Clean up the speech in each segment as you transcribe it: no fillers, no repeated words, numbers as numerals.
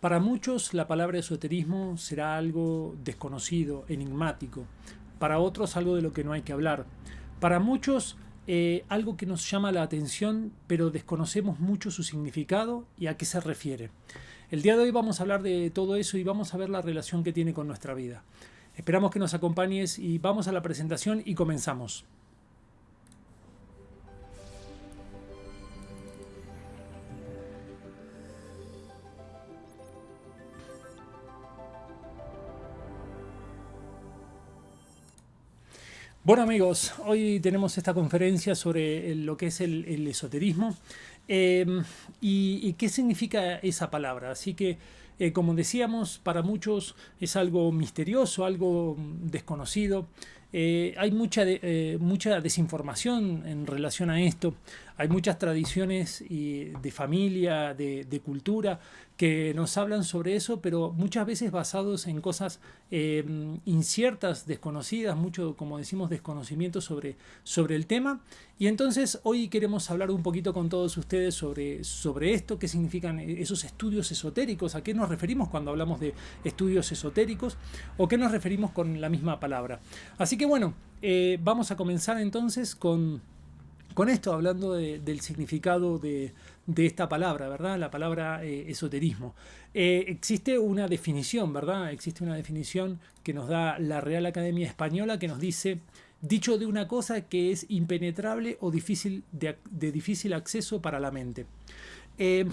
Para muchos la palabra esoterismo será algo desconocido, enigmático. Para otros algo de lo que no hay que hablar. Para muchos algo que nos llama la atención, pero desconocemos mucho su significado y a qué se refiere. El día de hoy vamos a hablar de todo eso y vamos a ver la relación que tiene con nuestra vida. Esperamos que nos acompañes y vamos a la presentación y comenzamos. Bueno amigos, hoy tenemos esta conferencia sobre lo que es el esoterismo eh, y qué significa esa palabra. Así que, como decíamos, para muchos es algo misterioso, algo desconocido. Hay mucha desinformación en relación a esto. Hay muchas tradiciones de familia, de cultura, que nos hablan sobre eso, pero muchas veces basados en cosas inciertas, desconocidas, mucho, como decimos, desconocimiento sobre el tema. Y entonces hoy queremos hablar un poquito con todos ustedes sobre esto, qué significan esos estudios esotéricos, a qué nos referimos cuando hablamos de estudios esotéricos o qué nos referimos con la misma palabra. Así que bueno, vamos a comenzar entonces con esto, hablando del significado de esta palabra, ¿verdad? La palabra esoterismo. Existe una definición, ¿verdad? Existe una definición que nos da la Real Academia Española que nos dice: dicho de una cosa que es impenetrable o difícil de difícil acceso para la mente. Eh,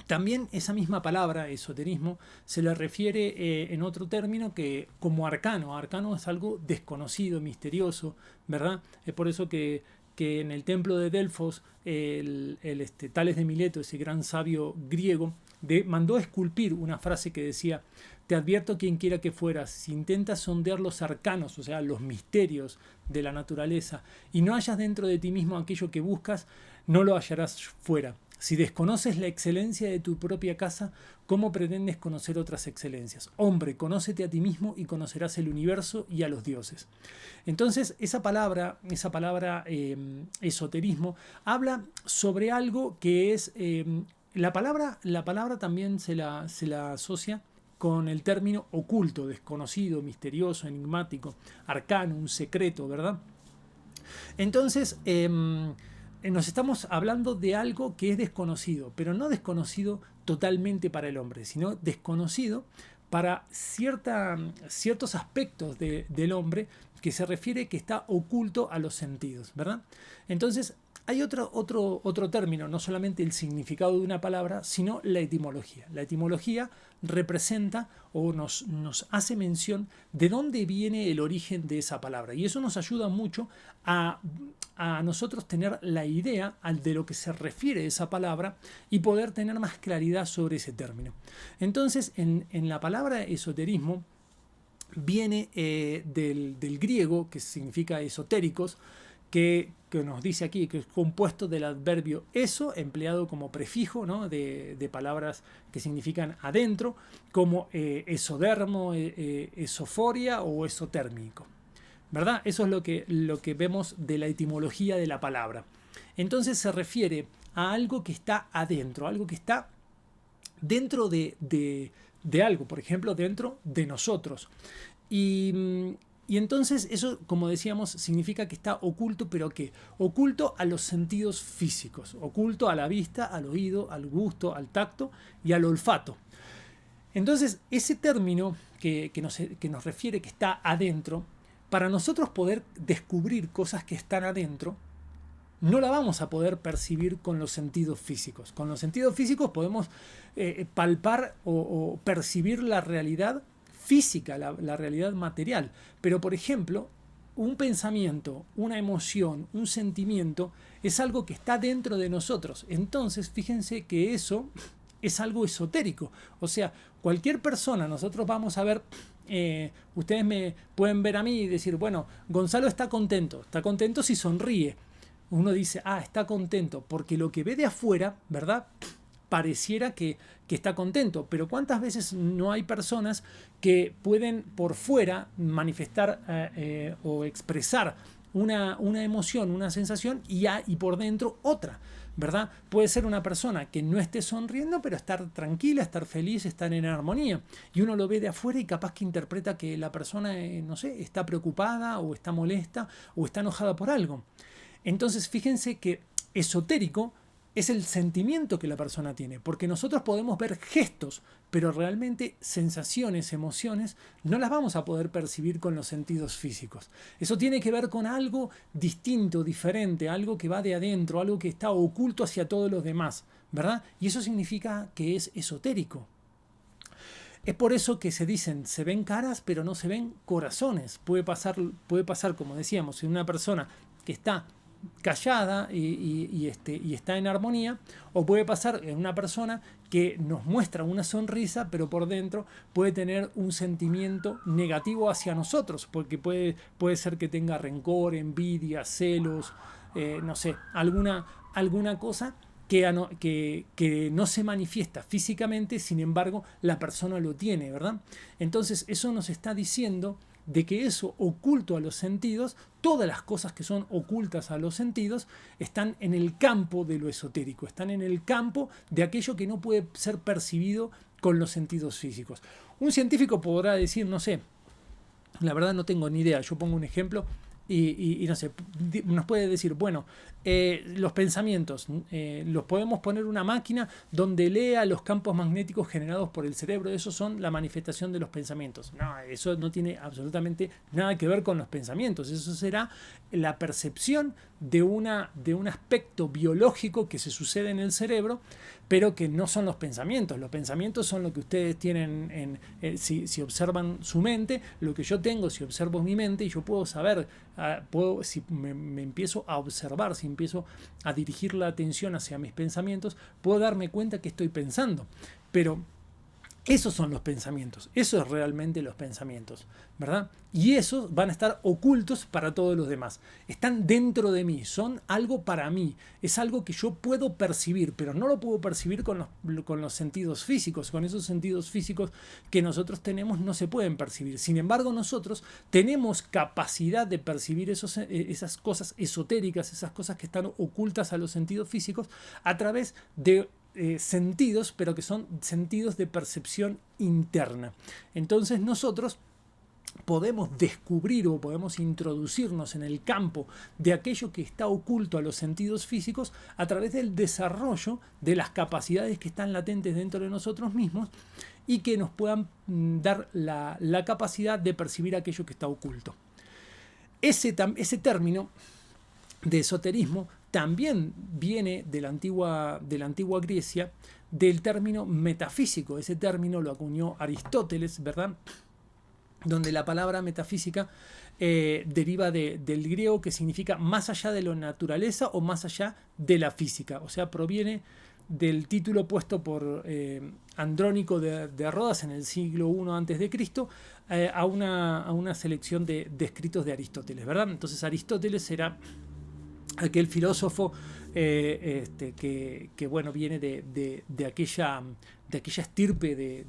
También esa misma palabra, esoterismo, se le refiere en otro término que como arcano. Arcano es algo desconocido, misterioso, ¿verdad? Es por eso que en el templo de Delfos, Tales de Mileto, ese gran sabio griego, mandó a esculpir una frase que decía: te advierto, quien quiera que fueras, si intentas sondear los arcanos, o sea, los misterios de la naturaleza, y no hallas dentro de ti mismo aquello que buscas, no lo hallarás fuera. Si desconoces la excelencia de tu propia casa, ¿cómo pretendes conocer otras excelencias? Hombre, conócete a ti mismo y conocerás el universo y a los dioses. Entonces, esa palabra esoterismo, habla sobre algo que es... la palabra también se la asocia con el término oculto, desconocido, misterioso, enigmático, arcano, un secreto, ¿verdad? Entonces, nos estamos hablando de algo que es desconocido, pero no desconocido totalmente para el hombre, sino desconocido para ciertos aspectos del hombre, que se refiere que está oculto a los sentidos, ¿verdad? Entonces, hay otro término, no solamente el significado de una palabra, sino la etimología. La etimología representa o nos hace mención de dónde viene el origen de esa palabra. Y eso nos ayuda mucho a nosotros tener la idea de lo que se refiere a esa palabra y poder tener más claridad sobre ese término. Entonces, en la palabra esoterismo viene del griego, que significa esotéricos, que nos dice aquí que es compuesto del adverbio eso, empleado como prefijo, ¿no? de palabras que significan adentro, como esodermo, esoforia o esotérmico, ¿verdad? Eso es lo que vemos de la etimología de la palabra. Entonces se refiere a algo que está adentro, algo que está dentro de algo, por ejemplo, dentro de nosotros. Y entonces eso, como decíamos, significa que está oculto, pero ¿qué? Oculto a los sentidos físicos, oculto a la vista, al oído, al gusto, al tacto y al olfato. Entonces, ese término que nos refiere que está adentro, para nosotros poder descubrir cosas que están adentro, no la vamos a poder percibir con los sentidos físicos. Con los sentidos físicos podemos palpar o percibir la realidad física, la realidad material. Pero, por ejemplo, un pensamiento, una emoción, un sentimiento es algo que está dentro de nosotros. Entonces, fíjense que eso es algo esotérico. O sea, cualquier persona, nosotros vamos a ver, ustedes me pueden ver a mí y decir, bueno, Gonzalo está contento si sonríe. Uno dice, está contento, porque lo que ve de afuera, ¿verdad? Pareciera que está contento, pero ¿cuántas veces no hay personas que pueden por fuera manifestar o expresar una emoción, una sensación y por dentro otra? ¿verdad? Puede ser una persona que no esté sonriendo, pero estar tranquila, estar feliz, estar en armonía. Y uno lo ve de afuera y capaz que interpreta que la persona, no sé, está preocupada o está molesta o está enojada por algo. Entonces, fíjense que esotérico es el sentimiento que la persona tiene, porque nosotros podemos ver gestos, pero realmente sensaciones, emociones, no las vamos a poder percibir con los sentidos físicos. Eso tiene que ver con algo distinto, diferente, algo que va de adentro, algo que está oculto hacia todos los demás, ¿verdad? Y eso significa que es esotérico. Es por eso que se ven caras, pero no se ven corazones. Puede pasar, como decíamos, en una persona que está callada y está en armonía, o puede pasar en una persona que nos muestra una sonrisa, pero por dentro puede tener un sentimiento negativo hacia nosotros, porque puede ser que tenga rencor, envidia, celos, no sé, alguna cosa que no se manifiesta físicamente, sin embargo la persona lo tiene, ¿verdad? Entonces eso nos está diciendo de que eso oculto a los sentidos, todas las cosas que son ocultas a los sentidos, están en el campo de lo esotérico, están en el campo de aquello que no puede ser percibido con los sentidos físicos. Un científico podrá decir, no sé, la verdad no tengo ni idea, yo pongo un ejemplo y no sé, nos puede decir, bueno, los pensamientos, los podemos poner una máquina donde lea los campos magnéticos generados por el cerebro, esos son la manifestación de los pensamientos. No, eso no tiene absolutamente nada que ver con los pensamientos, eso será la percepción de un aspecto biológico que se sucede en el cerebro, pero que no son los pensamientos. Los pensamientos son lo que ustedes tienen si observan su mente, lo que yo tengo si observo mi mente, y yo puedo saber, si me empiezo a observar, si empiezo a dirigir la atención hacia mis pensamientos, puedo darme cuenta que estoy pensando. Pero esos son los pensamientos, eso es realmente los pensamientos, ¿verdad? Y esos van a estar ocultos para todos los demás. Están dentro de mí, son algo para mí, es algo que yo puedo percibir, pero no lo puedo percibir con los sentidos físicos, con esos sentidos físicos que nosotros tenemos no se pueden percibir. Sin embargo, nosotros tenemos capacidad de percibir esas cosas esotéricas, esas cosas que están ocultas a los sentidos físicos a través de sentidos, pero que son sentidos de percepción interna. Entonces nosotros podemos descubrir o podemos introducirnos en el campo de aquello que está oculto a los sentidos físicos a través del desarrollo de las capacidades que están latentes dentro de nosotros mismos y que nos puedan dar la capacidad de percibir aquello que está oculto. Ese término de esoterismo también viene de la antigua Grecia, del término metafísico. Ese término lo acuñó Aristóteles, ¿verdad? Donde la palabra metafísica deriva del griego, que significa más allá de la naturaleza o más allá de la física. O sea, proviene del título puesto por Andrónico de Rodas en el siglo I a.C. A una selección de escritos de Aristóteles, ¿verdad? Entonces Aristóteles era aquel filósofo que bueno, viene de aquella estirpe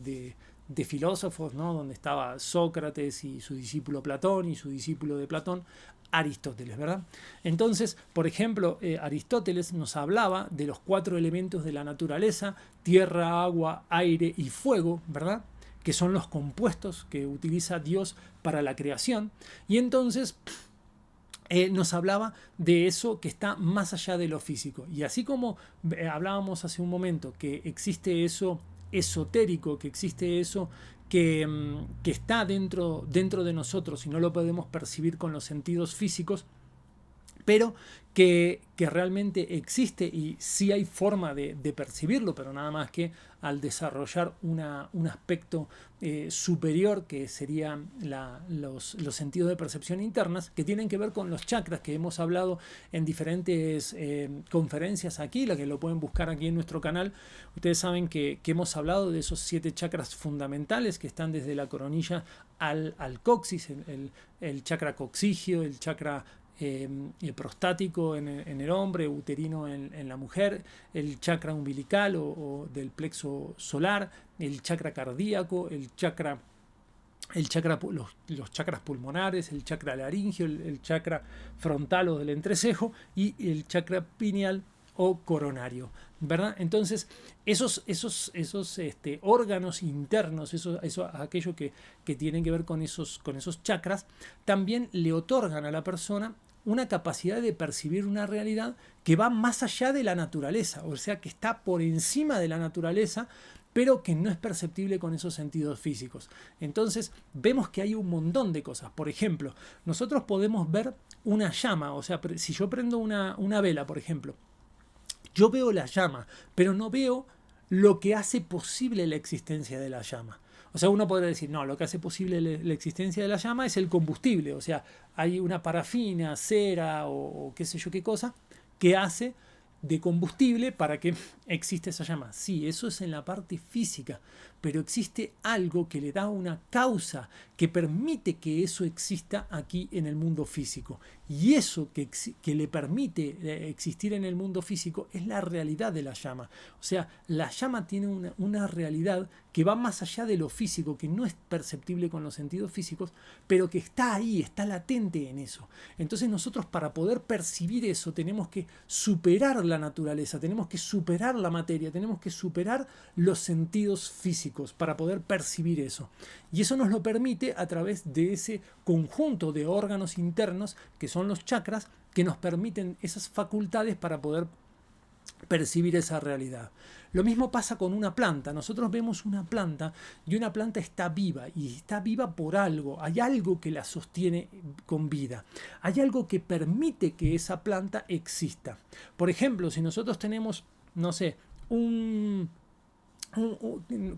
de filósofos, ¿no? Donde estaba Sócrates y su discípulo Platón y su discípulo de Platón, Aristóteles, ¿verdad? Entonces, por ejemplo, Aristóteles nos hablaba de los 4 elementos de la naturaleza: tierra, agua, aire y fuego, ¿verdad? Que son los compuestos que utiliza Dios para la creación. Y entonces nos hablaba de eso que está más allá de lo físico. Y así como hablábamos hace un momento que existe eso esotérico, que existe eso que está dentro de nosotros y no lo podemos percibir con los sentidos físicos, pero que realmente existe y sí hay forma de percibirlo, pero nada más que al desarrollar un aspecto superior, que serían los sentidos de percepción internas, que tienen que ver con los chakras, que hemos hablado en diferentes conferencias aquí, la que lo pueden buscar aquí en nuestro canal. Ustedes saben que hemos hablado de esos 7 chakras fundamentales que están desde la coronilla al coxis, el chakra coxígeo, el chakra prostático en el hombre, uterino en la mujer, el chakra umbilical o del plexo solar, el chakra cardíaco, los chakras pulmonares, el chakra laringio, el chakra frontal o del entrecejo y el chakra pineal o coronario, ¿verdad? Entonces, esos órganos internos, aquello que tienen que ver con esos chakras, también le otorgan a la persona una capacidad de percibir una realidad que va más allá de la naturaleza, o sea, que está por encima de la naturaleza, pero que no es perceptible con esos sentidos físicos. Entonces vemos que hay un montón de cosas. Por ejemplo, nosotros podemos ver una llama, o sea, si yo prendo una vela, por ejemplo, yo veo la llama, pero no veo lo que hace posible la existencia de la llama. O sea, uno podría decir, no, lo que hace posible la existencia de la llama es el combustible. O sea, hay una parafina, cera o qué sé yo qué cosa que hace de combustible para que exista esa llama. Sí, eso es en la parte física, pero existe algo que le da una causa que permite que eso exista aquí en el mundo físico. Y eso que le permite existir en el mundo físico es la realidad de la llama. O sea, la llama tiene una realidad que va más allá de lo físico, que no es perceptible con los sentidos físicos, pero que está ahí, está latente en eso. Entonces nosotros, para poder percibir eso, tenemos que superar la naturaleza, tenemos que superar la materia, tenemos que superar los sentidos físicos para poder percibir eso. Y eso nos lo permite a través de ese conjunto de órganos internos que son los chakras, que nos permiten esas facultades para poder percibir esa realidad. Lo mismo pasa con una planta. Nosotros vemos una planta y una planta está viva, y está viva por algo. Hay algo que la sostiene con vida. Hay algo que permite que esa planta exista. Por ejemplo, si nosotros tenemos, no sé,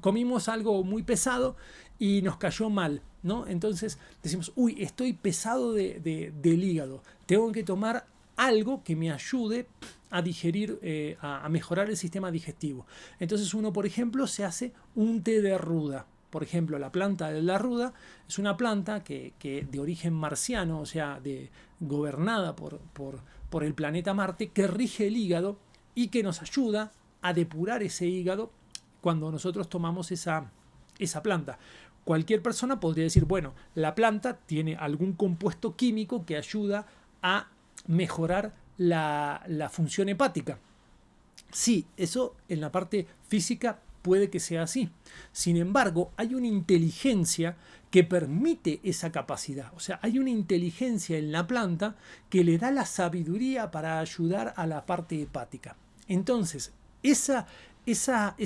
comimos algo muy pesado y nos cayó mal, ¿no? Entonces decimos, uy, estoy pesado del hígado, tengo que tomar algo que me ayude a digerir, a mejorar el sistema digestivo. Entonces uno, por ejemplo, se hace un té de ruda. Por ejemplo, la planta de la ruda es una planta que de origen marciano, o sea, gobernada por el planeta Marte, que rige el hígado y que nos ayuda a depurar ese hígado cuando nosotros tomamos esa planta. Cualquier persona podría decir, bueno, la planta tiene algún compuesto químico que ayuda a mejorar la función hepática. Sí, eso en la parte física puede que sea así. Sin embargo, hay una inteligencia que permite esa capacidad. O sea, hay una inteligencia en la planta que le da la sabiduría para ayudar a la parte hepática. Entonces, esa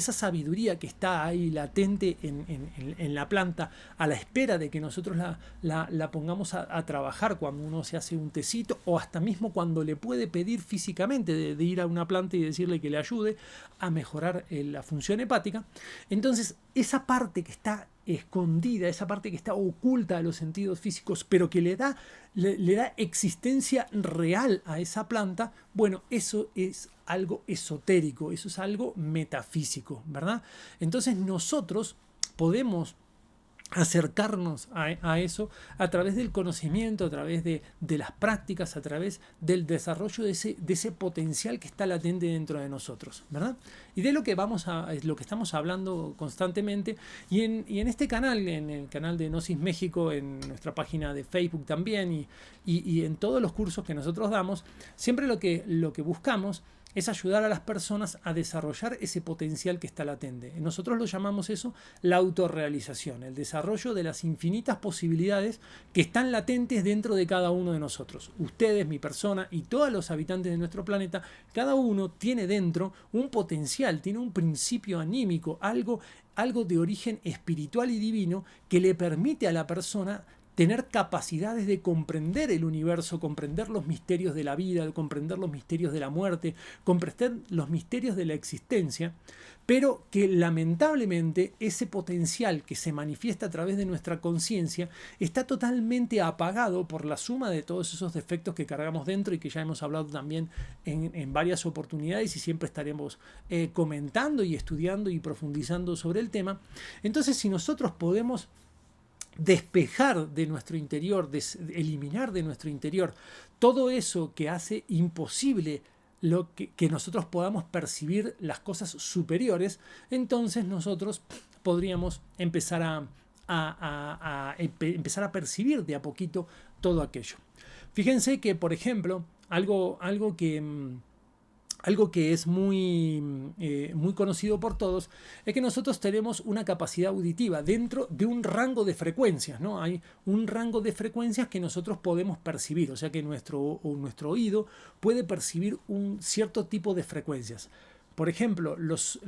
sabiduría que está ahí latente en la planta, a la espera de que nosotros la pongamos a trabajar cuando uno se hace un tecito, o hasta mismo cuando le puede pedir físicamente de ir a una planta y decirle que le ayude a mejorar la función hepática. Entonces, esa parte que está escondida, esa parte que está oculta a los sentidos físicos, pero que le da existencia real a esa planta, bueno, eso es algo esotérico, eso es algo metafísico, ¿verdad? Entonces nosotros podemos acercarnos a eso a través del conocimiento, a través de las prácticas, a través del desarrollo de ese potencial que está latente dentro de nosotros, ¿verdad? Y de lo que estamos hablando constantemente, y en este canal, en el canal de Gnosis México, en nuestra página de Facebook también, y en todos los cursos que nosotros damos, siempre lo que buscamos es ayudar a las personas a desarrollar ese potencial que está latente. Nosotros lo llamamos eso la autorrealización, el desarrollo de las infinitas posibilidades que están latentes dentro de cada uno de nosotros. Ustedes, mi persona y todos los habitantes de nuestro planeta, cada uno tiene dentro un potencial, tiene un principio anímico, algo de origen espiritual y divino que le permite a la persona tener capacidades de comprender el universo, comprender los misterios de la vida, comprender los misterios de la muerte, comprender los misterios de la existencia, pero que lamentablemente ese potencial que se manifiesta a través de nuestra conciencia está totalmente apagado por la suma de todos esos defectos que cargamos dentro y que ya hemos hablado también en varias oportunidades, y siempre estaremos comentando y estudiando y profundizando sobre el tema. Entonces, si nosotros podemos despejar de nuestro interior, eliminar de nuestro interior todo eso que hace imposible que nosotros podamos percibir las cosas superiores, entonces nosotros podríamos empezar empezar a percibir de a poquito todo aquello. Fíjense que, por ejemplo, algo algo que es muy conocido por todos, es que nosotros tenemos una capacidad auditiva dentro de un rango de frecuencias, ¿no? Hay un rango de frecuencias que nosotros podemos percibir, o sea que nuestro oído puede percibir un cierto tipo de frecuencias. Por ejemplo, los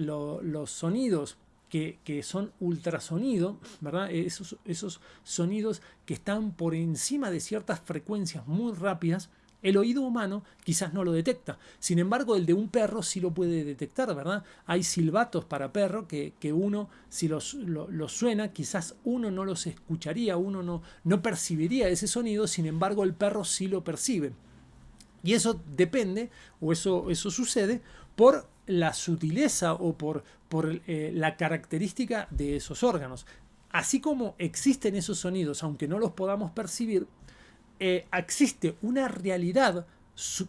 sonidos que son ultrasonido, ¿verdad? Esos sonidos que están por encima de ciertas frecuencias muy rápidas, el oído humano quizás no lo detecta. Sin embargo, el de un perro sí lo puede detectar, ¿verdad? Hay silbatos para perro que uno, si los suena, quizás uno no los escucharía, uno no percibiría ese sonido, sin embargo, el perro sí lo percibe. Y eso depende, o eso sucede, por la sutileza o por la característica de esos órganos. Así como existen esos sonidos, aunque no los podamos percibir, existe una realidad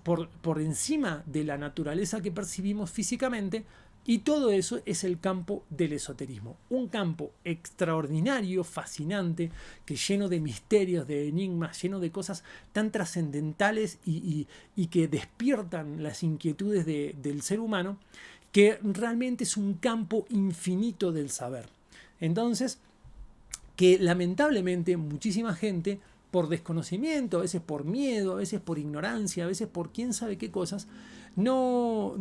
por encima de la naturaleza que percibimos físicamente, y todo eso es el campo del esoterismo. Un campo extraordinario, fascinante, que lleno de misterios, de enigmas, lleno de cosas tan trascendentales y que despiertan las inquietudes del ser humano, que realmente es un campo infinito del saber. Entonces, que lamentablemente muchísima gente, por desconocimiento, a veces por miedo, a veces por ignorancia, a veces por quién sabe qué cosas, no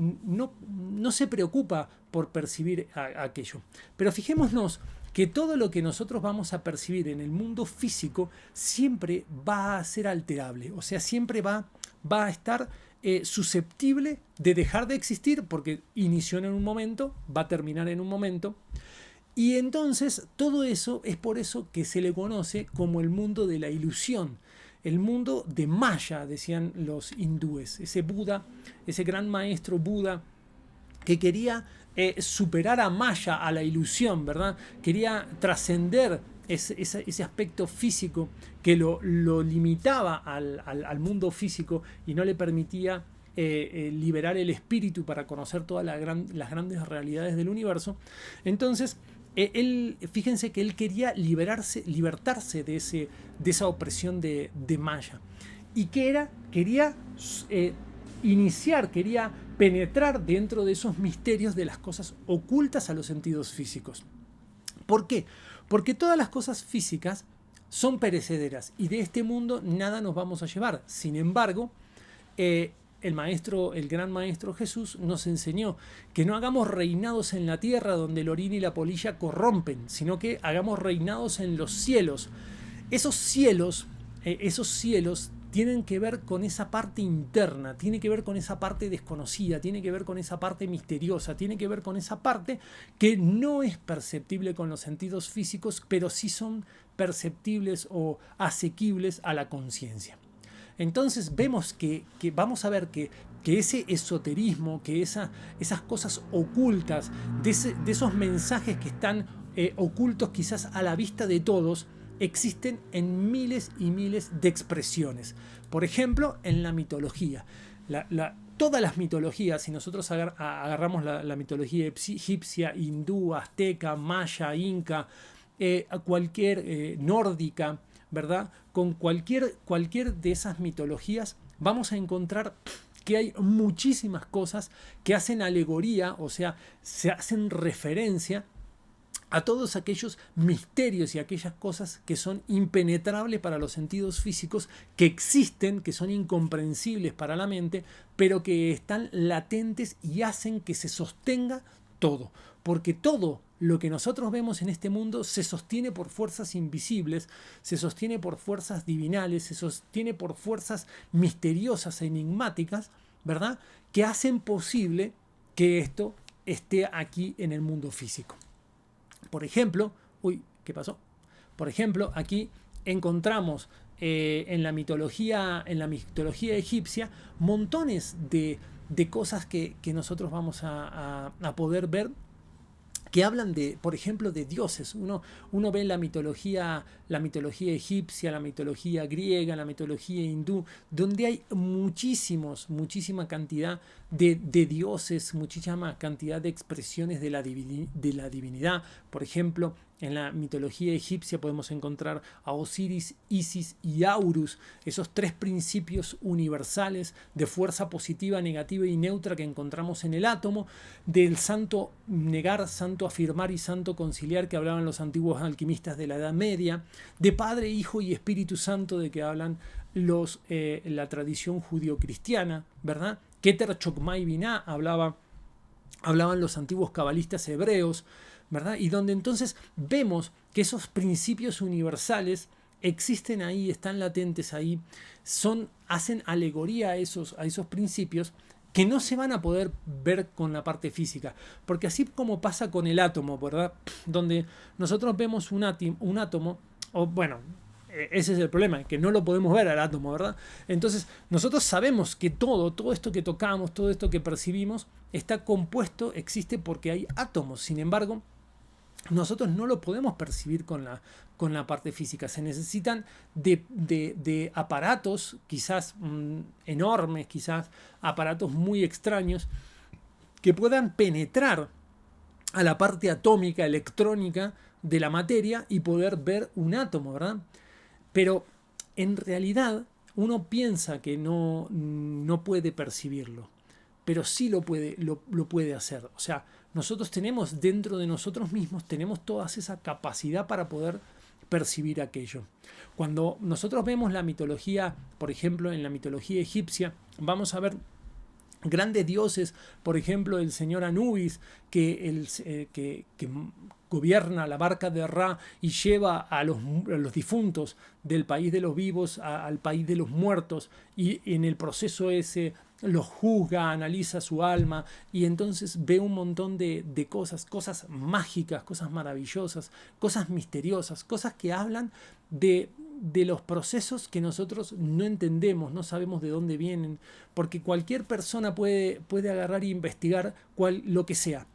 se preocupa por percibir aquello. Pero fijémonos que todo lo que nosotros vamos a percibir en el mundo físico siempre va a ser alterable, o sea, siempre va a estar susceptible de dejar de existir, porque inició en un momento, va a terminar en un momento. Y entonces todo eso es por eso que se le conoce como el mundo de la ilusión, el mundo de Maya, decían los hindúes, ese Buda, ese gran maestro Buda que quería superar a Maya, a la ilusión, ¿verdad? Quería trascender ese aspecto físico que lo limitaba al mundo físico y no le permitía liberar el espíritu para conocer todas las grandes realidades del universo. Entonces, fíjense que él quería libertarse de esa opresión de Maya. ¿Y qué era? Quería quería penetrar dentro de esos misterios de las cosas ocultas a los sentidos físicos. ¿Por qué? Porque todas las cosas físicas son perecederas y de este mundo nada nos vamos a llevar. Sin embargo, el gran maestro Jesús nos enseñó que no hagamos reinados en la tierra donde el orín y la polilla corrompen, sino que hagamos reinados en los cielos. Esos cielos tienen que ver con esa parte interna, tiene que ver con esa parte desconocida, tiene que ver con esa parte misteriosa, tiene que ver con esa parte que no es perceptible con los sentidos físicos, pero sí son perceptibles o asequibles a la conciencia. Entonces vemos que vamos a ver que ese esoterismo, que esas cosas ocultas, de esos mensajes que están ocultos quizás a la vista de todos, existen en miles y miles de expresiones. Por ejemplo, en la mitología. Todas las mitologías, si nosotros agarramos la mitología egipcia, hindú, azteca, maya, inca, cualquier nórdica, ¿verdad? Con cualquier de esas mitologías vamos a encontrar que hay muchísimas cosas que hacen alegoría, o sea, se hacen referencia a todos aquellos misterios y aquellas cosas que son impenetrables para los sentidos físicos, que existen, que son incomprensibles para la mente, pero que están latentes y hacen que se sostenga todo. Porque todo lo que nosotros vemos en este mundo se sostiene por fuerzas invisibles, se sostiene por fuerzas divinales, se sostiene por fuerzas misteriosas e enigmáticas, ¿verdad? Que hacen posible que esto esté aquí en el mundo físico. Por ejemplo, ¿qué pasó? Por ejemplo, aquí encontramos en la mitología egipcia montones de cosas que nosotros vamos a poder ver, que hablan por ejemplo, de dioses. Uno ve la mitología egipcia, la mitología griega, la mitología hindú, donde hay muchísima cantidad de dioses, muchísima cantidad de expresiones de la divinidad. Por ejemplo, En la mitología egipcia podemos encontrar a Osiris, Isis y Horus, esos tres principios universales de fuerza positiva, negativa y neutra que encontramos en el átomo, del santo negar, santo afirmar y santo conciliar que hablaban los antiguos alquimistas de la Edad Media, de Padre, Hijo y Espíritu Santo de que hablan la tradición judio-cristiana, ¿verdad? Keter Chokmah Binah hablaban los antiguos cabalistas hebreos, ¿verdad? Y donde entonces vemos que esos principios universales existen ahí, están latentes ahí, hacen alegoría a esos principios que no se van a poder ver con la parte física. Porque así como pasa con el átomo, ¿verdad? Donde nosotros vemos un átomo, o bueno, ese es el problema, que no lo podemos ver al átomo, ¿verdad? Entonces nosotros sabemos que todo esto que tocamos, todo esto que percibimos, está compuesto, existe porque hay átomos. Sin embargo, nosotros no lo podemos percibir con la parte física. Se necesitan de aparatos quizás enormes, quizás aparatos muy extraños que puedan penetrar a la parte atómica, electrónica de la materia y poder ver un átomo, ¿verdad? Pero en realidad uno piensa que no puede percibirlo, pero sí lo puede hacer. O sea, nosotros tenemos dentro de nosotros mismos, tenemos toda esa capacidad para poder percibir aquello. Cuando nosotros vemos la mitología, por ejemplo, en la mitología egipcia, vamos a ver grandes dioses, por ejemplo, el señor Anubis, que gobierna la barca de Ra y lleva a los difuntos del país de los vivos al país de los muertos, y en el proceso ese los juzga, analiza su alma y entonces ve un montón de cosas mágicas, cosas maravillosas, cosas misteriosas, cosas que hablan de los procesos que nosotros no entendemos, no sabemos de dónde vienen, porque cualquier persona puede agarrar e investigar lo que sea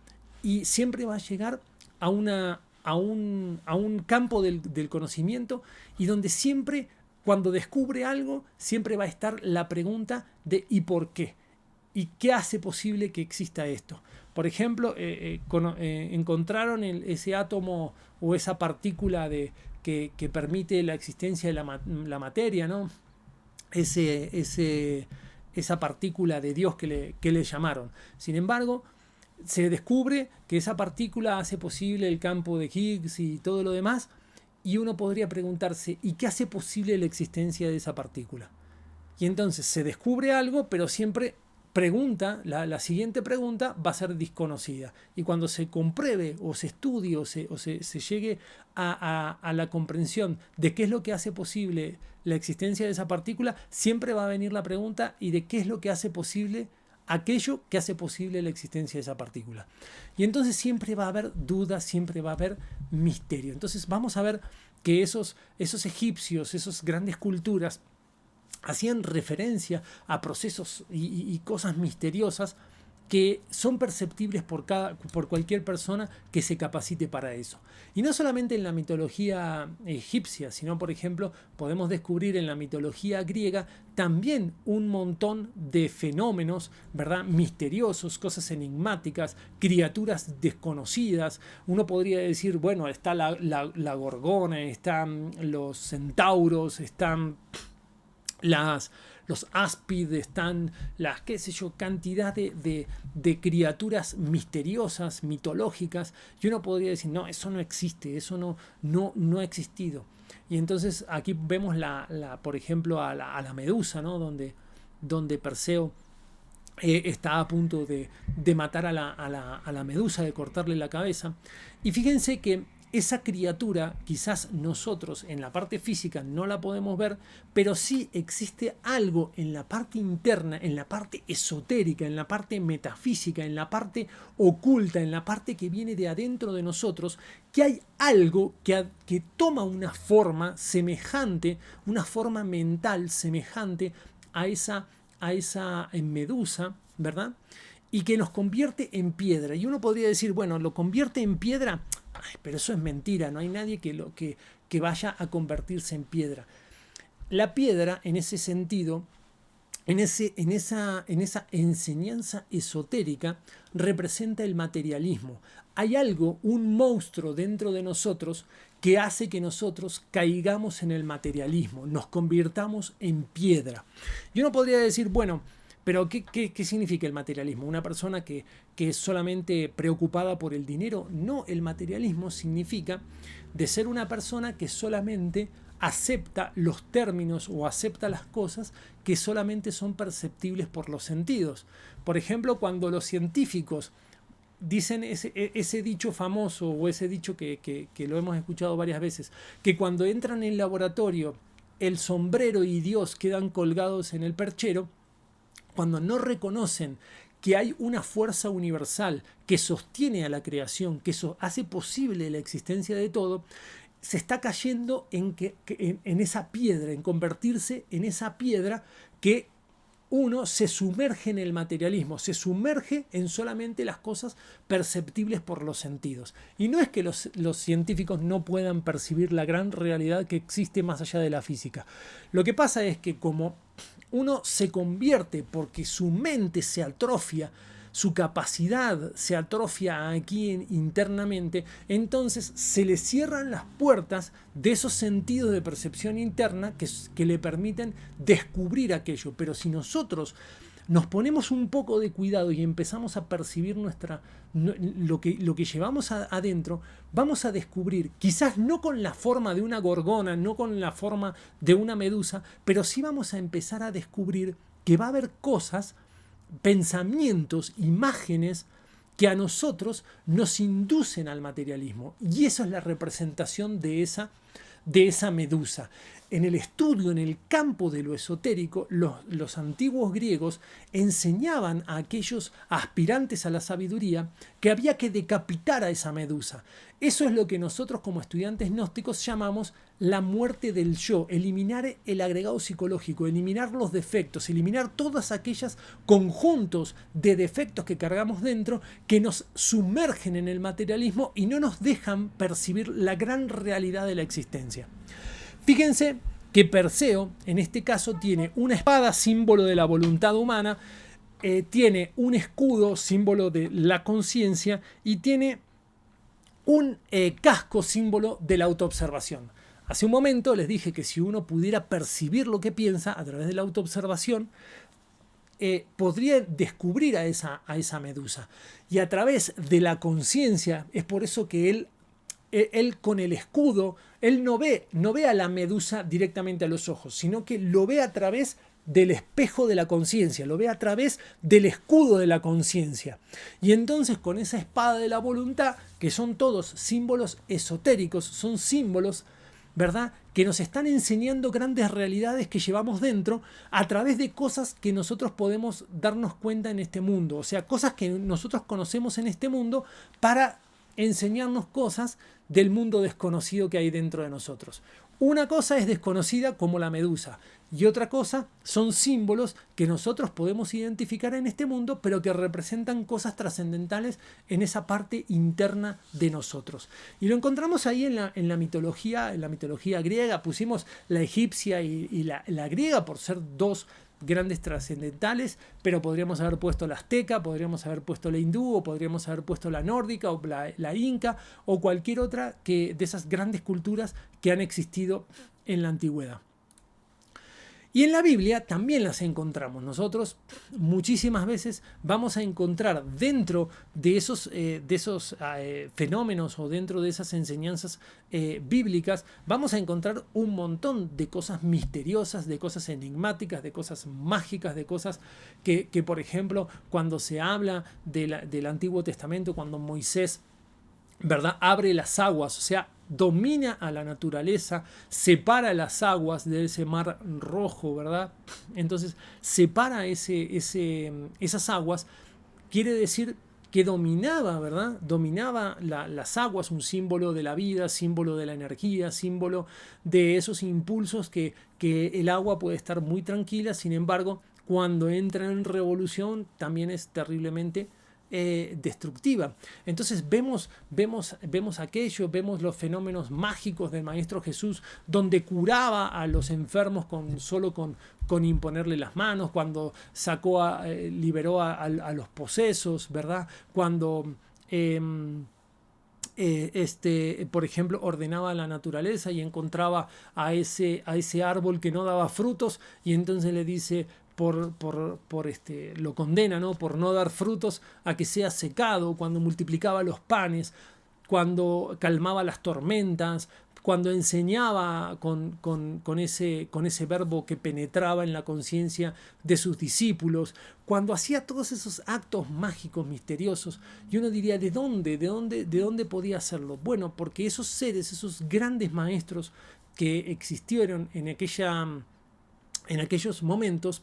y siempre va a llegar a un campo del conocimiento, y donde siempre, cuando descubre algo, siempre va a estar la pregunta de ¿y por qué? ¿Y qué hace posible que exista esto? Por ejemplo, encontraron ese átomo o esa partícula que permite la existencia de la materia, ¿no? Esa partícula de Dios que le llamaron. Sin embargo, se descubre que esa partícula hace posible el campo de Higgs y todo lo demás, y uno podría preguntarse, ¿y qué hace posible la existencia de esa partícula? Y entonces se descubre algo, pero siempre la siguiente pregunta va a ser desconocida. Y cuando se compruebe o se estudie o se llegue a la comprensión de qué es lo que hace posible la existencia de esa partícula, siempre va a venir la pregunta, ¿y de qué es lo que hace posible aquello que hace posible la existencia de esa partícula? Y entonces siempre va a haber dudas, siempre va a haber misterio. Entonces vamos a ver que esos egipcios, esas grandes culturas, hacían referencia a procesos y cosas misteriosas que son perceptibles por cualquier persona que se capacite para eso. Y no solamente en la mitología egipcia, sino, por ejemplo, podemos descubrir en la mitología griega también un montón de fenómenos, ¿verdad?, misteriosos, cosas enigmáticas, criaturas desconocidas. Uno podría decir, bueno, está la gorgona, están los centauros, están los áspides, están las, qué sé yo, cantidad de criaturas misteriosas, mitológicas, y uno podría decir, no, eso no existe, eso no ha existido. Y entonces aquí vemos por ejemplo, a la medusa, ¿no? Donde Perseo está a punto de matar a la medusa, de cortarle la cabeza. Y fíjense que esa criatura, quizás nosotros en la parte física no la podemos ver, pero sí existe algo en la parte interna, en la parte esotérica, en la parte metafísica, en la parte oculta, en la parte que viene de adentro de nosotros, que hay algo que toma una forma semejante, una forma mental semejante a esa medusa, ¿verdad? Y que nos convierte en piedra. Y uno podría decir, bueno, lo convierte en piedra. Ay, pero eso es mentira, no hay nadie que vaya a convertirse en piedra. La piedra, en ese sentido, en esa enseñanza esotérica representa el materialismo. Hay algo, un monstruo dentro de nosotros que hace que nosotros caigamos en el materialismo, nos convirtamos en piedra. Y uno podría decir, bueno, pero ¿qué significa el materialismo? ¿Una persona que es solamente preocupada por el dinero? No, el materialismo significa de ser una persona que solamente acepta los términos o acepta las cosas que solamente son perceptibles por los sentidos. Por ejemplo, cuando los científicos dicen ese dicho famoso o ese dicho que lo hemos escuchado varias veces, que cuando entran en el laboratorio el sombrero y Dios quedan colgados en el perchero, cuando no reconocen que hay una fuerza universal que sostiene a la creación, que hace posible la existencia de todo, se está cayendo en esa piedra, en convertirse en esa piedra que uno se sumerge en el materialismo, se sumerge en solamente las cosas perceptibles por los sentidos. Y no es que los científicos no puedan percibir la gran realidad que existe más allá de la física. Lo que pasa es que como uno se convierte porque su mente se atrofia, su capacidad se atrofia aquí internamente, entonces se le cierran las puertas de esos sentidos de percepción interna que le permiten descubrir aquello. Pero si nosotros nos ponemos un poco de cuidado y empezamos a percibir lo que llevamos adentro, vamos a descubrir, quizás no con la forma de una gorgona, no con la forma de una medusa, pero sí vamos a empezar a descubrir que va a haber cosas, pensamientos, imágenes que a nosotros nos inducen al materialismo. Y eso es la representación de esa medusa. En el estudio, en el campo de lo esotérico, los antiguos griegos enseñaban a aquellos aspirantes a la sabiduría que había que decapitar a esa medusa. Eso es lo que nosotros como estudiantes gnósticos llamamos la muerte del yo, eliminar el agregado psicológico, eliminar los defectos, eliminar todos aquellos conjuntos de defectos que cargamos dentro que nos sumergen en el materialismo y no nos dejan percibir la gran realidad de la existencia. Fíjense que Perseo, en este caso, tiene una espada, símbolo de la voluntad humana, tiene un escudo, símbolo de la conciencia, y tiene un casco, símbolo de la autoobservación. Hace un momento les dije que si uno pudiera percibir lo que piensa a través de la autoobservación, podría descubrir a esa medusa. Y a través de la conciencia, es por eso que él con el escudo, él no ve a la medusa directamente a los ojos, sino que lo ve a través del espejo de la conciencia, lo ve a través del escudo de la conciencia. Y entonces con esa espada de la voluntad, que son todos símbolos esotéricos, son símbolos, ¿verdad?, que nos están enseñando grandes realidades que llevamos dentro a través de cosas que nosotros podemos darnos cuenta en este mundo. O sea, cosas que nosotros conocemos en este mundo para enseñarnos cosas del mundo desconocido que hay dentro de nosotros. Una cosa es desconocida como la medusa y otra cosa son símbolos que nosotros podemos identificar en este mundo, pero que representan cosas trascendentales en esa parte interna de nosotros. Y lo encontramos ahí en la mitología griega. Pusimos la egipcia y la griega por ser dos grandes trascendentales, pero podríamos haber puesto la azteca, podríamos haber puesto la hindú, o podríamos haber puesto la nórdica o la inca o cualquier otra de esas grandes culturas que han existido en la antigüedad. Y en la Biblia también las encontramos. Nosotros muchísimas veces vamos a encontrar dentro de esos fenómenos o dentro de esas enseñanzas bíblicas, vamos a encontrar un montón de cosas misteriosas, de cosas enigmáticas, de cosas mágicas, de cosas que por ejemplo, cuando se habla del Antiguo Testamento, cuando Moisés, ¿verdad?, abre las aguas, o sea, domina a la naturaleza, separa las aguas de ese mar rojo, ¿verdad? Entonces, separa esas aguas, quiere decir que dominaba, ¿verdad? Dominaba las aguas, un símbolo de la vida, símbolo de la energía, símbolo de esos impulsos que el agua puede estar muy tranquila, sin embargo, cuando entra en revolución también es terriblemente destructiva. Entonces vemos aquello, vemos los fenómenos mágicos del Maestro Jesús, donde curaba a los enfermos solo con imponerle las manos, cuando liberó a los posesos, ¿verdad? Cuando por ejemplo, ordenaba la naturaleza y encontraba a ese árbol que no daba frutos, y entonces le dice, lo condena, ¿no?, por no dar frutos, a que sea secado, cuando multiplicaba los panes, cuando calmaba las tormentas, cuando enseñaba con ese verbo que penetraba en la conciencia de sus discípulos, cuando hacía todos esos actos mágicos, misteriosos. Y uno diría, ¿de dónde podía hacerlo? Bueno, porque esos seres, esos grandes maestros que existieron en aquellos momentos,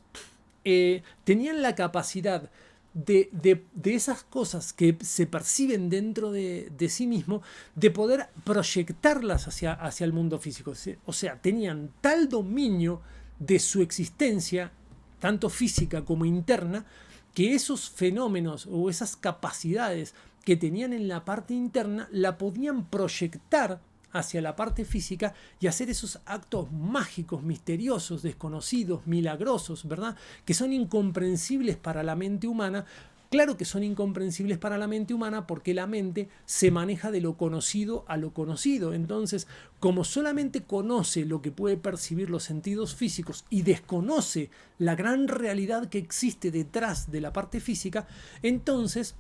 tenían la capacidad de esas cosas que se perciben dentro de sí mismo, de poder proyectarlas hacia el mundo físico. O sea, tenían tal dominio de su existencia, tanto física como interna, que esos fenómenos o esas capacidades que tenían en la parte interna la podían proyectar hacia la parte física y hacer esos actos mágicos, misteriosos, desconocidos, milagrosos, ¿verdad?, que son incomprensibles para la mente humana. Claro que son incomprensibles para la mente humana porque la mente se maneja de lo conocido a lo conocido. Entonces, como solamente conoce lo que puede percibir los sentidos físicos y desconoce la gran realidad que existe detrás de la parte física, entonces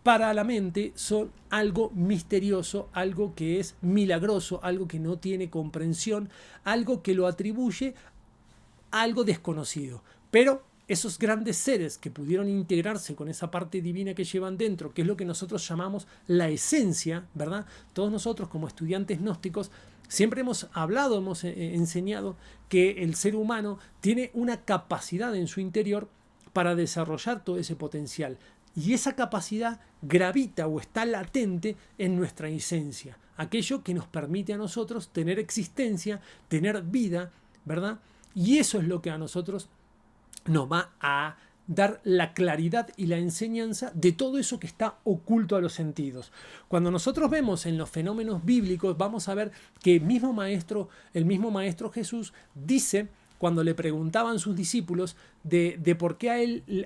para la mente son algo misterioso, algo que es milagroso, algo que no tiene comprensión, algo que lo atribuye a algo desconocido. Pero esos grandes seres que pudieron integrarse con esa parte divina que llevan dentro, que es lo que nosotros llamamos la esencia, ¿verdad? Todos nosotros como estudiantes gnósticos siempre hemos hablado, hemos enseñado que el ser humano tiene una capacidad en su interior para desarrollar todo ese potencial. Y esa capacidad gravita o está latente en nuestra esencia, aquello que nos permite a nosotros tener existencia, tener vida, ¿verdad? Y eso es lo que a nosotros nos va a dar la claridad y la enseñanza de todo eso que está oculto a los sentidos. Cuando nosotros vemos en los fenómenos bíblicos, vamos a ver que el mismo maestro Jesús dice, cuando le preguntaban sus discípulos de por qué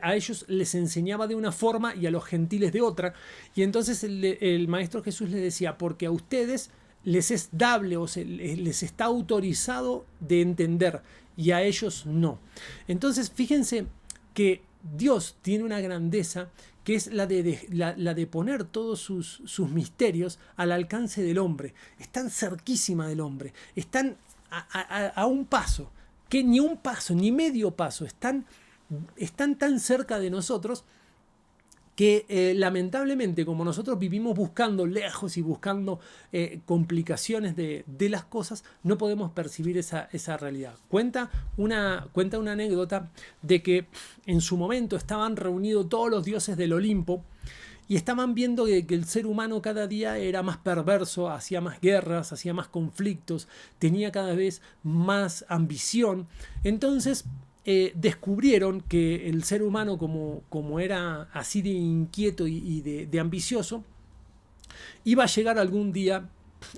a ellos les enseñaba de una forma y a los gentiles de otra, y entonces el Maestro Jesús les decía, porque a ustedes les es dable o les está autorizado de entender y a ellos no. Entonces fíjense que Dios tiene una grandeza que es la de poner todos sus misterios al alcance del hombre. Están cerquísima del hombre, están a un paso, que ni un paso, ni medio paso, están tan cerca de nosotros que lamentablemente, como nosotros vivimos buscando lejos y buscando complicaciones de las cosas, no podemos percibir esa realidad. Cuenta una anécdota de que en su momento estaban reunidos todos los dioses del Olimpo y estaban viendo que el ser humano cada día era más perverso, hacía más guerras, hacía más conflictos, tenía cada vez más ambición. Entonces descubrieron que el ser humano, como era así de inquieto y de ambicioso, iba a llegar algún día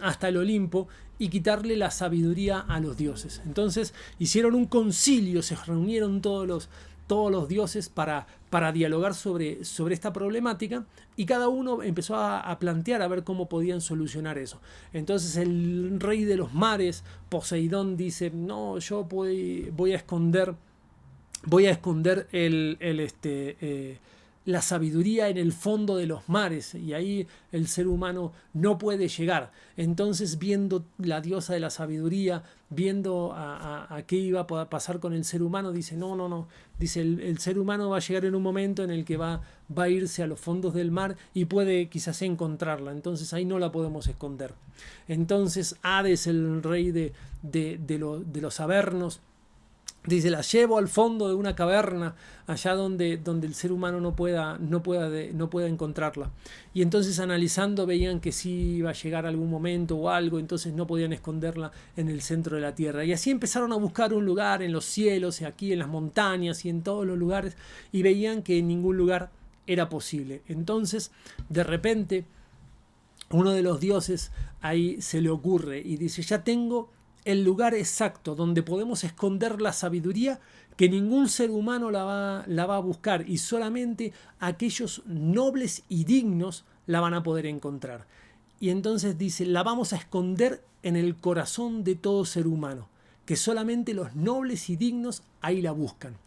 hasta el Olimpo y quitarle la sabiduría a los dioses. Entonces hicieron un concilio, se reunieron todos los dioses para dialogar sobre esta problemática, y cada uno empezó a plantear a ver cómo podían solucionar eso. Entonces el rey de los mares, Poseidón, dice, no, yo voy a esconder la sabiduría en el fondo de los mares, y ahí el ser humano no puede llegar. Entonces, viendo la diosa de la sabiduría, viendo a qué iba a pasar con el ser humano, dice, no, dice, el ser humano va a llegar en un momento en el que va a irse a los fondos del mar y puede quizás encontrarla, entonces ahí no la podemos esconder. Entonces Hades, el rey de los Avernos, dice, la llevo al fondo de una caverna, allá donde el ser humano no pueda encontrarla. Y entonces, analizando, veían que sí iba a llegar algún momento o algo, entonces no podían esconderla en el centro de la tierra. Y así empezaron a buscar un lugar en los cielos, y aquí en las montañas y en todos los lugares, y veían que en ningún lugar era posible. Entonces, de repente, uno de los dioses ahí se le ocurre y dice, ya tengo el lugar exacto donde podemos esconder la sabiduría que ningún ser humano la va a buscar y solamente aquellos nobles y dignos la van a poder encontrar. Y entonces dice, la vamos a esconder en el corazón de todo ser humano, que solamente los nobles y dignos ahí la buscan.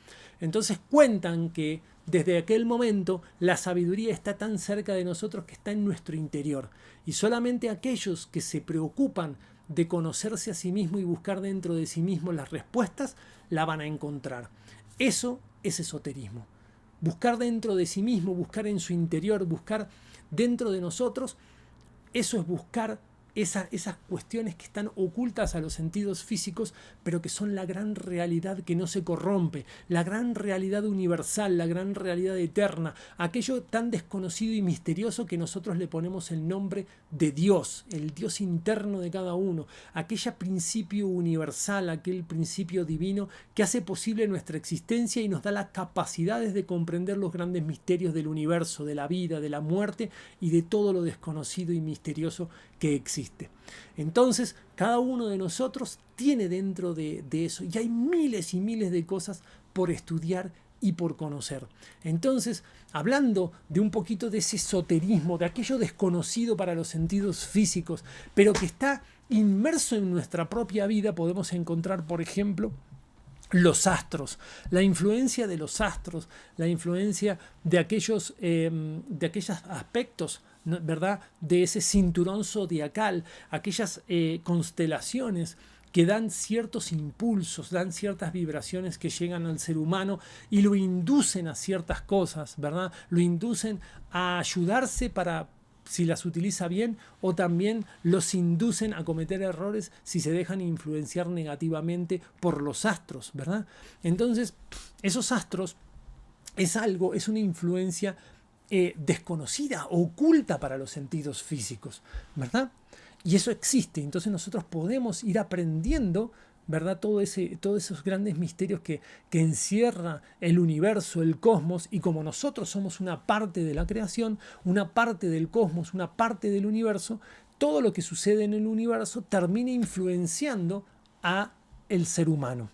Entonces cuentan que desde aquel momento la sabiduría está tan cerca de nosotros que está en nuestro interior. Y solamente aquellos que se preocupan de conocerse a sí mismo y buscar dentro de sí mismo las respuestas, la van a encontrar. Eso es esoterismo. Buscar dentro de sí mismo, buscar en su interior, buscar dentro de nosotros, eso es buscar esas cuestiones que están ocultas a los sentidos físicos, pero que son la gran realidad que no se corrompe, la gran realidad universal, la gran realidad eterna, aquello tan desconocido y misterioso que nosotros le ponemos el nombre de Dios, el Dios interno de cada uno, aquel principio universal, aquel principio divino que hace posible nuestra existencia y nos da las capacidades de comprender los grandes misterios del universo, de la vida, de la muerte y de todo lo desconocido y misterioso que existe. Entonces, cada uno de nosotros tiene dentro de eso, y hay miles y miles de cosas por estudiar y por conocer. Entonces, hablando de un poquito de ese esoterismo, de aquello desconocido para los sentidos físicos, pero que está inmerso en nuestra propia vida, podemos encontrar, por ejemplo, los astros, la influencia de los astros, la influencia de aquellos aspectos, ¿verdad?, de ese cinturón zodiacal, aquellas constelaciones que dan ciertos impulsos, dan ciertas vibraciones que llegan al ser humano y lo inducen a ciertas cosas, ¿verdad? Lo inducen a ayudarse para, si las utiliza bien, o también los inducen a cometer errores si se dejan influenciar negativamente por los astros, ¿verdad? Entonces, esos astros es una influencia desconocida, oculta para los sentidos físicos, ¿verdad? Y eso existe, entonces nosotros podemos ir aprendiendo, ¿verdad? Todos esos grandes misterios que encierra el universo, el cosmos, y como nosotros somos una parte de la creación, una parte del cosmos, una parte del universo, todo lo que sucede en el universo termina influenciando a el ser humano.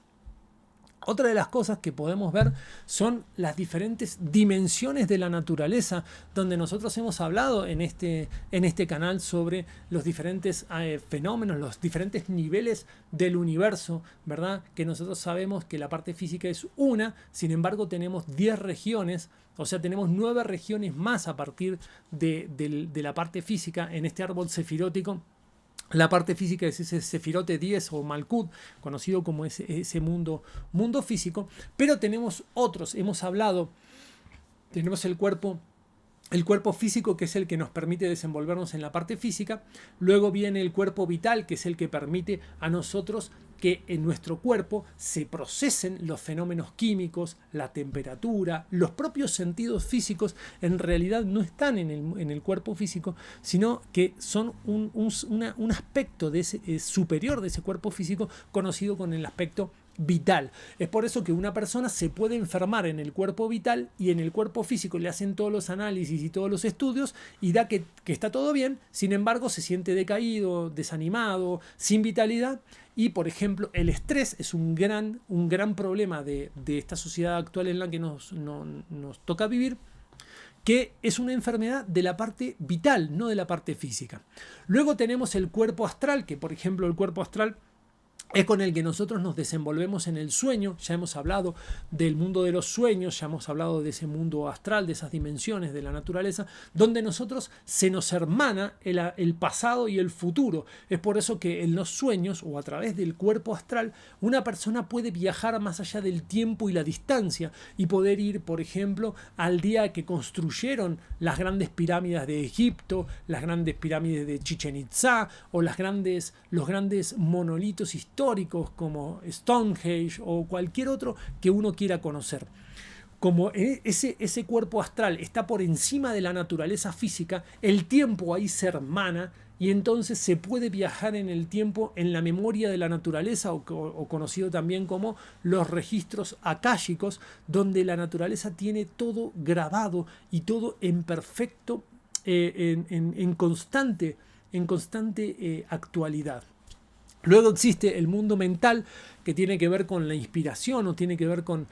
Otra de las cosas que podemos ver son las diferentes dimensiones de la naturaleza, donde nosotros hemos hablado en este canal sobre los diferentes fenómenos, los diferentes niveles del universo, ¿verdad? Que nosotros sabemos que la parte física es una, sin embargo tenemos 10 regiones, o sea, tenemos 9 regiones más a partir de la parte física en este árbol sefirótico. La parte física es ese Sefirote 10 o Malkut, conocido como ese mundo físico, pero tenemos otros, hemos hablado, tenemos el cuerpo físico, que es el que nos permite desenvolvernos en la parte física. Luego viene el cuerpo vital, que es el que permite a nosotros que en nuestro cuerpo se procesen los fenómenos químicos, la temperatura, los propios sentidos físicos. En realidad no están en el cuerpo físico, sino que son un aspecto de ese, superior de ese cuerpo físico, conocido con el aspecto vital. Es por eso que una persona se puede enfermar en el cuerpo vital y en el cuerpo físico le hacen todos los análisis y todos los estudios y da que está todo bien, sin embargo se siente decaído, desanimado, sin vitalidad. Y por ejemplo el estrés es un gran problema de esta sociedad actual en la que nos toca vivir, que es una enfermedad de la parte vital, no de la parte física. Luego tenemos el cuerpo astral, que por ejemplo el cuerpo astral es con el que nosotros nos desenvolvemos en el sueño. Ya hemos hablado del mundo de los sueños, ya hemos hablado de ese mundo astral, de esas dimensiones de la naturaleza, donde nosotros se nos hermana el pasado y el futuro. Es por eso que en los sueños o a través del cuerpo astral una persona puede viajar más allá del tiempo y la distancia y poder ir, por ejemplo, al día que construyeron las grandes pirámides de Egipto, las grandes pirámides de Chichén Itzá o los grandes monolitos históricos como Stonehenge o cualquier otro que uno quiera conocer. Como ese cuerpo astral está por encima de la naturaleza física, el tiempo ahí se hermana y entonces se puede viajar en el tiempo en la memoria de la naturaleza o conocido también como los registros akáshicos, donde la naturaleza tiene todo grabado y todo en perfecto, en constante actualidad. Luego existe el mundo mental, que tiene que ver con la inspiración o tiene que ver con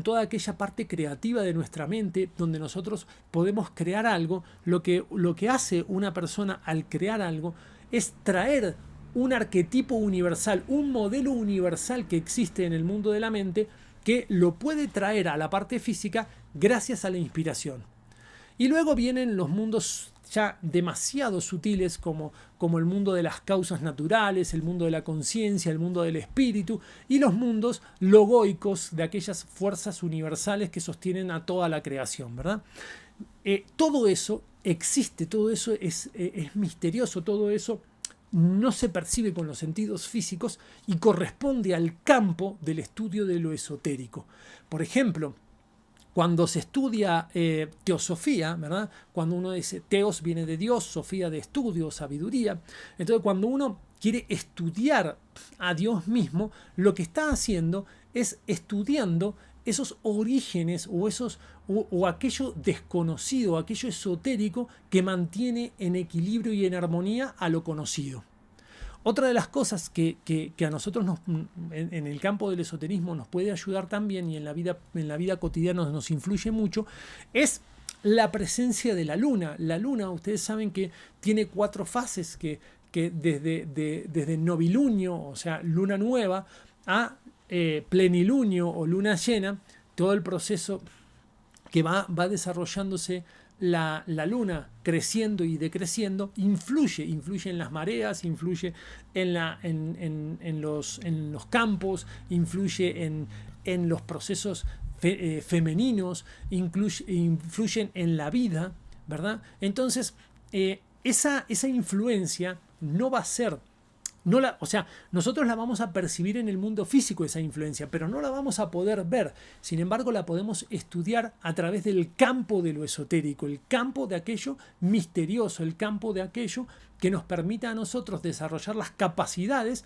toda aquella parte creativa de nuestra mente, donde nosotros podemos crear algo. Lo que hace una persona al crear algo es traer un arquetipo universal, un modelo universal que existe en el mundo de la mente, que lo puede traer a la parte física gracias a la inspiración. Y luego vienen los mundos ya demasiado sutiles como el mundo de las causas naturales, el mundo de la conciencia, el mundo del espíritu y los mundos logoicos de aquellas fuerzas universales que sostienen a toda la creación, ¿verdad? Todo eso existe, todo eso es misterioso, todo eso no se percibe con los sentidos físicos y corresponde al campo del estudio de lo esotérico. Por ejemplo, cuando se estudia teosofía, ¿verdad? Cuando uno dice teos viene de Dios, sofía de estudio, sabiduría. Entonces, cuando uno quiere estudiar a Dios mismo, lo que está haciendo es estudiando esos orígenes o aquello desconocido, aquello esotérico que mantiene en equilibrio y en armonía a lo conocido. Otra de las cosas que a nosotros en el campo del esoterismo nos puede ayudar también y en la vida cotidiana nos influye mucho es la presencia de la luna. La luna, ustedes saben que tiene 4 fases que desde novilunio, o sea, luna nueva, a plenilunio o luna llena, todo el proceso que va desarrollándose la luna creciendo y decreciendo, influye en las mareas, influye en los campos, influye en los procesos femeninos, influyen en la vida, ¿verdad? Entonces, esa influencia no va a ser... o sea, nosotros la vamos a percibir en el mundo físico, esa influencia, pero no la vamos a poder ver. Sin embargo, la podemos estudiar a través del campo de lo esotérico, el campo de aquello misterioso, el campo de aquello que nos permita a nosotros desarrollar las capacidades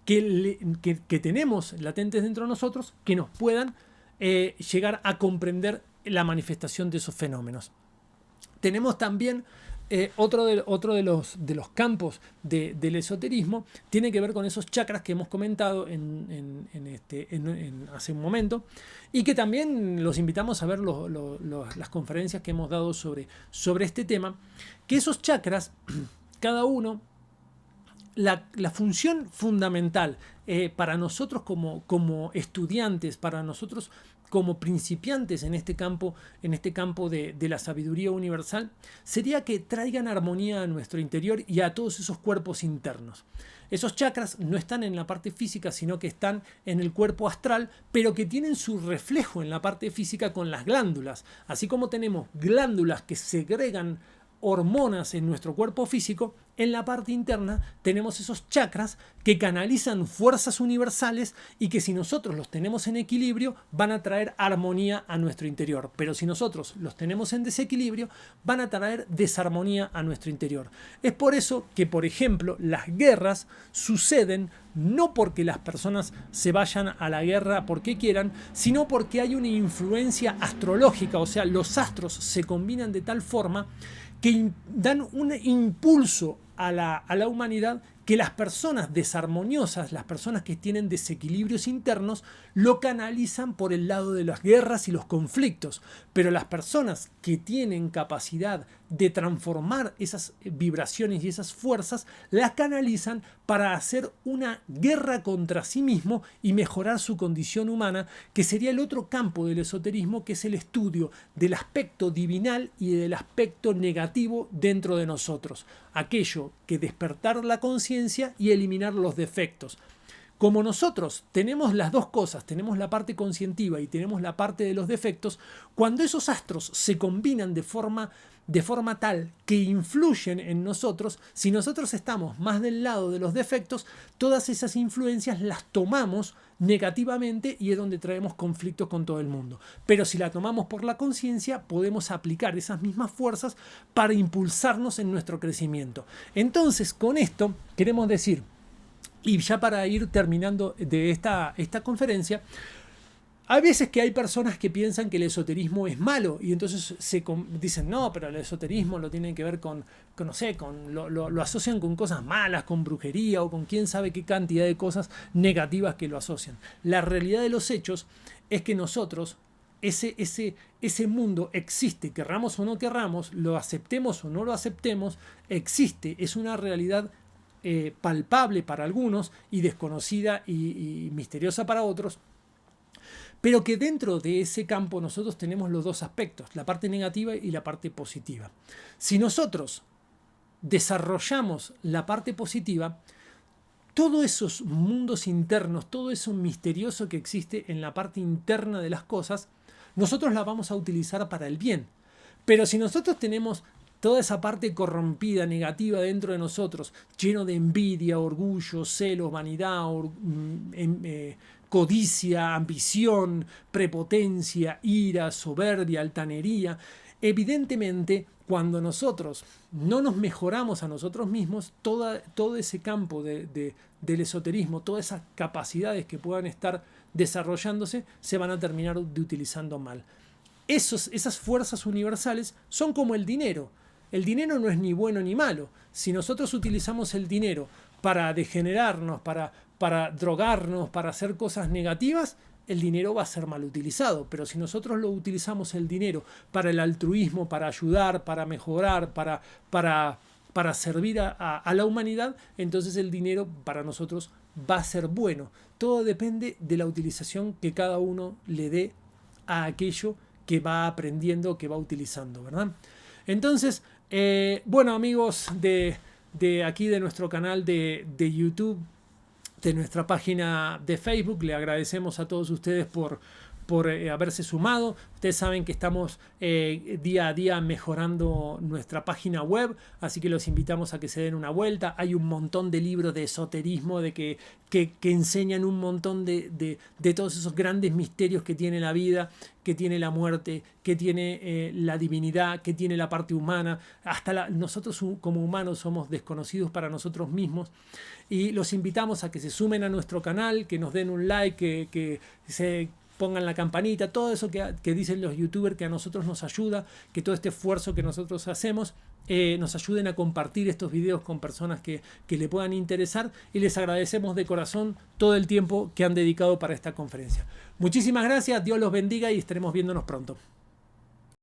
que tenemos latentes dentro de nosotros, que nos puedan llegar a comprender la manifestación de esos fenómenos. Tenemos también... otro de los campos del esoterismo tiene que ver con esos chakras que hemos comentado hace un momento y que también los invitamos a ver las conferencias que hemos dado sobre este tema, que esos chakras, cada uno, la función fundamental para nosotros como estudiantes, para nosotros como principiantes en este campo de la sabiduría universal, sería que traigan armonía a nuestro interior y a todos esos cuerpos internos. Esos chakras no están en la parte física, sino que están en el cuerpo astral, pero que tienen su reflejo en la parte física con las glándulas. Así como tenemos glándulas que segregan hormonas en nuestro cuerpo físico, en la parte interna tenemos esos chakras que canalizan fuerzas universales y que si nosotros los tenemos en equilibrio van a traer armonía a nuestro interior, pero si nosotros los tenemos en desequilibrio van a traer desarmonía a nuestro interior. Es por eso que, por ejemplo, las guerras suceden no porque las personas se vayan a la guerra porque quieran, sino porque hay una influencia astrológica, o sea, los astros se combinan de tal forma que dan un impulso a la humanidad que las personas desarmoniosas, las personas que tienen desequilibrios internos, lo canalizan por el lado de las guerras y los conflictos. Pero las personas que tienen capacidad de transformar esas vibraciones y esas fuerzas, las canalizan para hacer una guerra contra sí mismo y mejorar su condición humana, que sería el otro campo del esoterismo, que es el estudio del aspecto divinal y del aspecto negativo dentro de nosotros. Aquello que despertar la conciencia y eliminar los defectos. como nosotros tenemos las dos cosas, tenemos la parte conscientiva y tenemos la parte de los defectos, cuando esos astros se combinan de forma tal que influyen en nosotros, si nosotros estamos más del lado de los defectos, todas esas influencias las tomamos negativamente y es donde traemos conflictos con todo el mundo. Pero si la tomamos por la conciencia, podemos aplicar esas mismas fuerzas para impulsarnos en nuestro crecimiento. Entonces, con esto queremos decir, y ya para ir terminando de esta conferencia, hay veces que hay personas que piensan que el esoterismo es malo y entonces dicen, no, pero el esoterismo lo tienen que ver no sé, lo asocian con cosas malas, con brujería o con quién sabe qué cantidad de cosas negativas que lo asocian. La realidad de los hechos es que nosotros, ese mundo existe, querramos o no querramos, lo aceptemos o no lo aceptemos, existe, es una realidad palpable para algunos y desconocida y misteriosa para otros, pero que dentro de ese campo nosotros tenemos los dos aspectos, la parte negativa y la parte positiva. Si nosotros desarrollamos la parte positiva, todos esos mundos internos, todo eso misterioso que existe en la parte interna de las cosas, nosotros la vamos a utilizar para el bien. Pero si nosotros tenemos toda esa parte corrompida, negativa dentro de nosotros, lleno de envidia, orgullo, celos, vanidad, codicia, ambición, prepotencia, ira, soberbia, altanería, evidentemente cuando nosotros no nos mejoramos a nosotros mismos, todo ese campo del esoterismo, todas esas capacidades que puedan estar desarrollándose, se van a terminar de utilizando mal. Esas fuerzas universales son como el dinero. El dinero no es ni bueno ni malo. Si nosotros utilizamos el dinero para degenerarnos, para drogarnos, para hacer cosas negativas, el dinero va a ser mal utilizado. Pero si nosotros lo utilizamos el dinero para el altruismo, para ayudar, para mejorar, para servir a la humanidad, entonces el dinero para nosotros va a ser bueno. Todo depende de la utilización que cada uno le dé a aquello que va aprendiendo, que va utilizando, ¿verdad? Entonces, bueno, amigos de aquí de nuestro canal de YouTube, de nuestra página de Facebook, le agradecemos a todos ustedes por haberse sumado. Ustedes saben que estamos día a día mejorando nuestra página web, así que los invitamos a que se den una vuelta. Hay un montón de libros de esoterismo que enseñan un montón de todos esos grandes misterios que tiene la vida, que tiene la muerte, que tiene la divinidad, que tiene la parte humana. Hasta nosotros como humanos somos desconocidos para nosotros mismos. Y los invitamos a que se sumen a nuestro canal, que nos den un like, que se pongan la campanita, todo eso que dicen los youtubers, que a nosotros nos ayuda, que todo este esfuerzo que nosotros hacemos nos ayuden a compartir estos videos con personas que le puedan interesar, y les agradecemos de corazón todo el tiempo que han dedicado para esta conferencia. Muchísimas gracias, Dios los bendiga y estaremos viéndonos pronto.